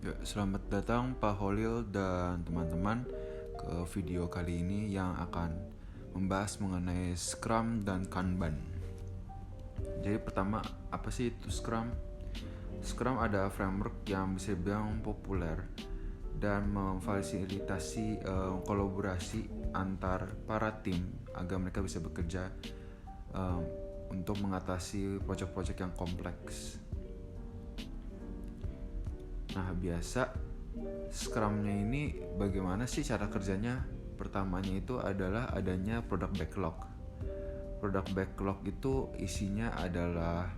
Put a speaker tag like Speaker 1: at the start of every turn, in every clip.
Speaker 1: Ya, selamat datang Pak Holil dan teman-teman ke video kali ini yang akan membahas mengenai Scrum dan Kanban. Jadi pertama, apa sih itu Scrum? Scrum adalah framework yang bisa dibilang populer dan memfasilitasi kolaborasi antar para tim agar mereka bisa bekerja untuk mengatasi proyek-proyek yang kompleks. Nah, biasa Scrum-nya ini bagaimana sih cara kerjanya? Pertamanya itu adalah adanya product backlog. Product backlog itu isinya adalah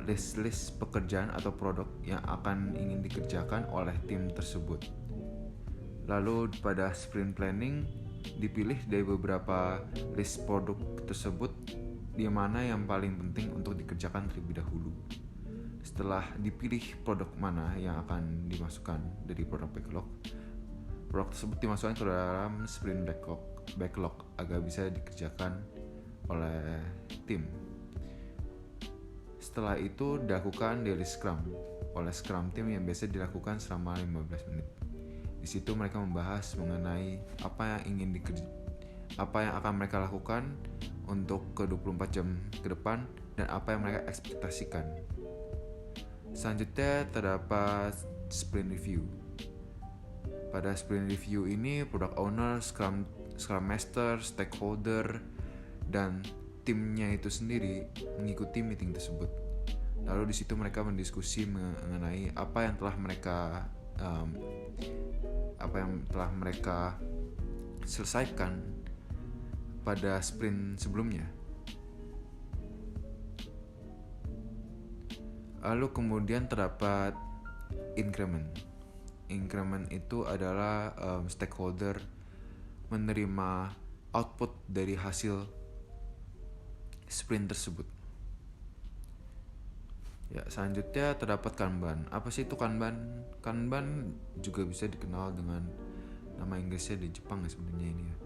Speaker 1: list-list pekerjaan atau produk yang akan ingin dikerjakan oleh tim tersebut. Lalu pada sprint planning dipilih dari beberapa list produk tersebut di mana yang paling penting untuk dikerjakan terlebih dahulu. Setelah dipilih produk mana yang akan dimasukkan dari produk backlog, produk tersebut dimasukkan ke dalam sprint backlog agar bisa dikerjakan oleh tim. Setelah itu dilakukan daily scrum oleh scrum team yang biasa dilakukan selama 15 menit. Di situ mereka membahas mengenai apa yang akan mereka lakukan untuk ke 24 jam ke depan dan apa yang mereka ekspektasikan. Selanjutnya terdapat sprint review. Pada sprint review ini product owner, scrum master, stakeholder, dan timnya itu sendiri mengikuti meeting tersebut. Lalu di situ mereka mendiskusi mengenai apa yang telah mereka selesaikan pada sprint sebelumnya. Lalu kemudian terdapat increment. Increment itu adalah stakeholder menerima output dari hasil sprint tersebut. Ya, selanjutnya terdapat Kanban. Apa sih itu Kanban? Kanban juga bisa dikenal dengan nama Inggrisnya di Jepang ya sebenarnya ini ya.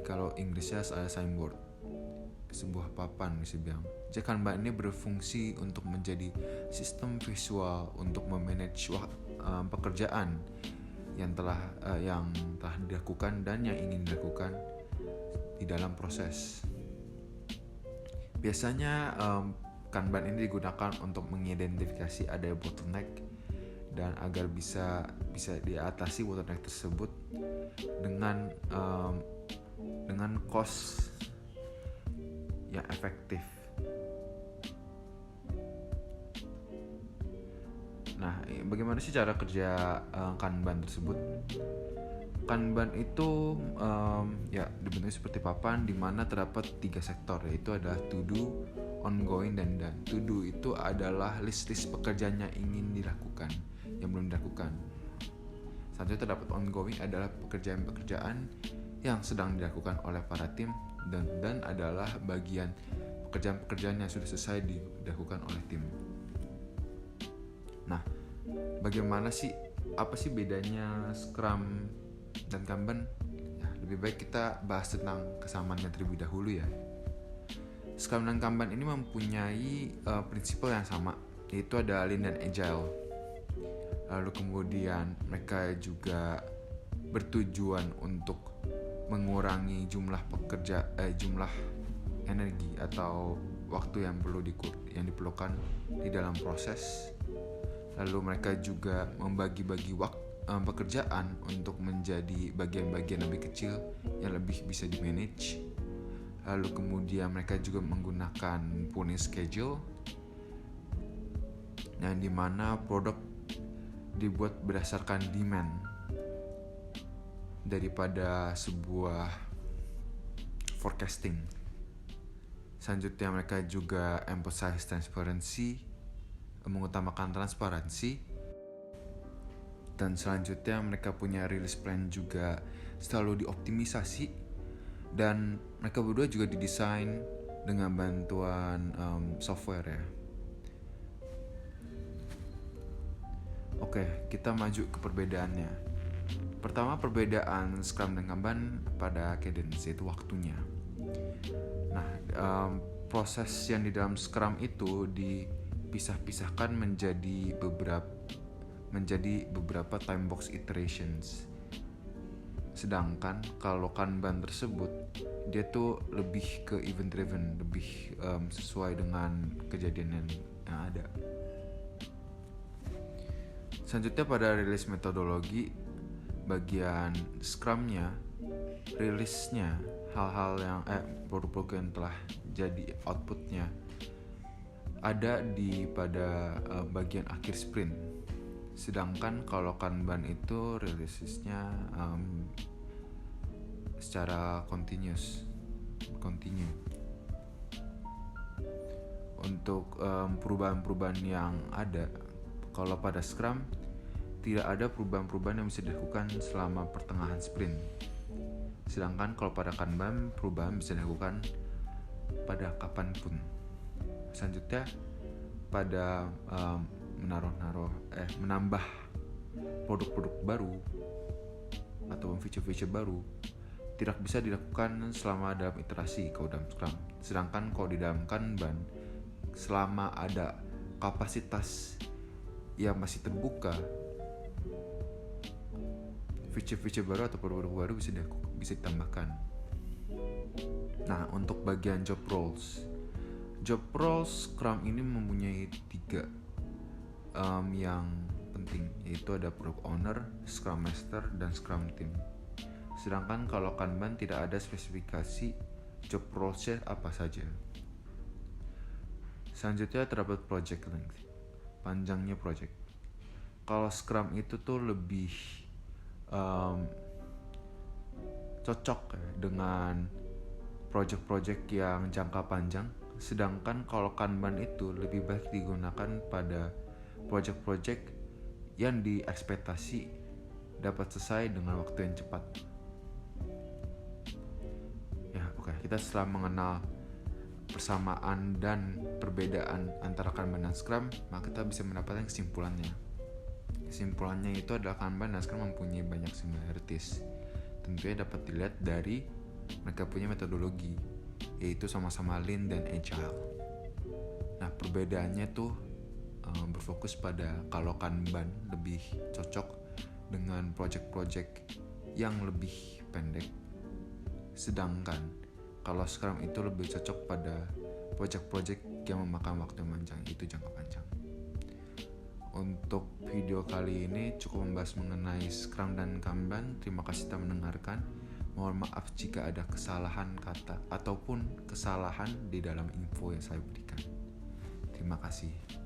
Speaker 1: Kalau Inggrisnya ada signboard, sebuah papan bisa bilang. Jadi Kanban ini berfungsi untuk menjadi sistem visual untuk memanage pekerjaan yang telah dilakukan dan yang ingin dilakukan di dalam proses. Biasanya Kanban ini digunakan untuk mengidentifikasi ada bottleneck dan agar bisa diatasi bottleneck tersebut dengan cost yang efektif. Nah, bagaimana sih cara kerja Kanban tersebut? Kanban itu dibentuk seperti papan di mana terdapat 3 sektor, yaitu adalah to do, ongoing, dan done. To do itu adalah list-list pekerjaan yang ingin dilakukan, yang belum dilakukan. Selanjutnya terdapat ongoing adalah pekerjaan-pekerjaan yang sedang dilakukan oleh para tim, dan done adalah bagian pekerjaan-pekerjaan yang sudah selesai dilakukan oleh tim. Nah, apa sih bedanya Scrum dan Kanban? Ya, lebih baik kita bahas tentang kesamaannya terlebih dahulu ya. Scrum dan Kanban ini mempunyai prinsip yang sama, yaitu ada Lean dan Agile. Lalu kemudian mereka juga bertujuan untuk mengurangi jumlah energi atau waktu yang diperlukan di dalam proses. Lalu mereka juga membagi-bagi pekerjaan untuk menjadi bagian-bagian lebih kecil yang lebih bisa di-manage. Lalu kemudian mereka juga menggunakan pooling schedule yang dimana produk dibuat berdasarkan demand daripada sebuah forecasting. Selanjutnya mereka juga emphasize transparency, mengutamakan transparansi. Dan selanjutnya mereka punya release plan juga selalu dioptimisasi, dan mereka berdua juga didesain dengan bantuan software ya. Oke, kita maju ke perbedaannya. Pertama, perbedaan Scrum dan Kanban pada cadence, yaitu waktunya. Nah, proses yang di dalam Scrum itu dipisah-pisahkan menjadi beberapa menjadi beberapa time box iterations. Sedangkan kalau Kanban tersebut dia tuh lebih ke event driven, lebih sesuai dengan kejadian yang ada. Selanjutnya pada rilis metodologi, bagian Scrum-nya, rilisnya hal-hal yang produk-produk yang telah jadi outputnya ada di pada bagian akhir sprint. Sedangkan kalau Kanban itu rilisnya secara continue. Untuk perubahan-perubahan yang ada, kalau pada Scrum tidak ada perubahan-perubahan yang bisa dilakukan selama pertengahan sprint. Sedangkan kalau pada Kanban perubahan bisa dilakukan pada kapanpun. Selanjutnya pada menambah produk-produk baru atau feature-feature baru tidak bisa dilakukan selama dalam iterasi kalau dalam Scrum. Sedangkan kalau di dalam Kanban, selama ada kapasitas yang masih terbuka, feature-feature baru atau produk-produk baru bisa ditambahkan. Nah, untuk bagian job roles Scrum ini mempunyai 3 yang penting, yaitu ada Product Owner, Scrum Master, dan Scrum Team. Sedangkan kalau Kanban tidak ada spesifikasi job roles-nya apa saja. Selanjutnya terdapat project length, panjangnya project. Kalau Scrum itu tuh lebih cocok dengan project-project yang jangka panjang, sedangkan kalau Kanban itu lebih baik digunakan pada project-project yang diekspektasi dapat selesai dengan waktu yang cepat. Kita setelah mengenal persamaan dan perbedaan antara Kanban dan Scrum, maka kita bisa mendapatkan kesimpulannya. Kesimpulannya itu adalah Kanban dan Scrum mempunyai banyak similarities. Tentunya dapat dilihat dari mereka punya metodologi, yaitu sama-sama Lean dan Agile. Nah, perbedaannya tuh berfokus pada kalau Kanban lebih cocok dengan project-project yang lebih pendek, sedangkan kalau Scrum itu lebih cocok pada project-project yang memakan waktu yang panjang, itu jangka panjang. Untuk video kali ini cukup membahas mengenai Scrum dan Kanban. Terima kasih telah mendengarkan. Mohon maaf jika ada kesalahan kata ataupun kesalahan di dalam info yang saya berikan. Terima kasih.